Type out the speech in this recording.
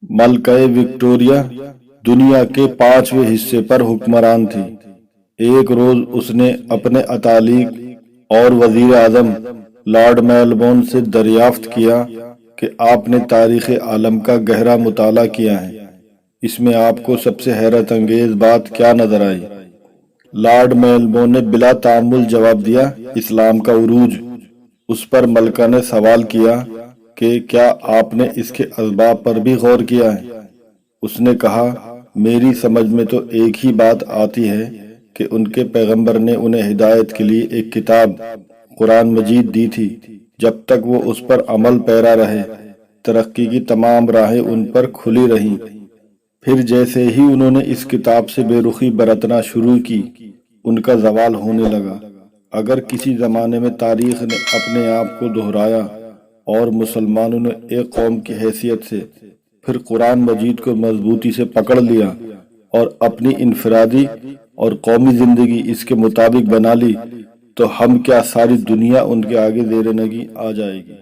ملکہ Victoria دنیا کے 5ویں حصے پر حکمران تھی۔ ایک روز اس نے اپنے اتالیق اور وزیر اعظم لارڈ میلبورن سے دریافت کیا کہ آپ نے تاریخ عالم کا گہرا مطالعہ کیا ہے، اس میں آپ کو سب سے حیرت انگیز بات کیا نظر آئی؟ لارڈ میلبورن نے بلا تعامل جواب دیا، اسلام کا عروج۔ اس پر ملکہ نے سوال کیا کہ کیا آپ نے اس کے اسباب پر بھی غور کیا ہے؟ اس نے کہا، میری سمجھ میں تو ایک ہی بات آتی ہے کہ ان کے پیغمبر نے انہیں ہدایت کے لیے ایک کتاب قرآن مجید دی تھی۔ جب تک وہ اس پر عمل پیرا رہے، ترقی کی تمام راہیں ان پر کھلی رہیں۔ پھر جیسے ہی انہوں نے اس کتاب سے بے رخی برتنا شروع کی، ان کا زوال ہونے لگا۔ اگر کسی زمانے میں تاریخ نے اپنے آپ کو دہرایا اور مسلمانوں نے ایک قوم کی حیثیت سے پھر قرآن مجید کو مضبوطی سے پکڑ لیا اور اپنی انفرادی اور قومی زندگی اس کے مطابق بنا لی، تو ہم کیا ساری دنیا ان کے آگے زیر نگیں آ جائے گی۔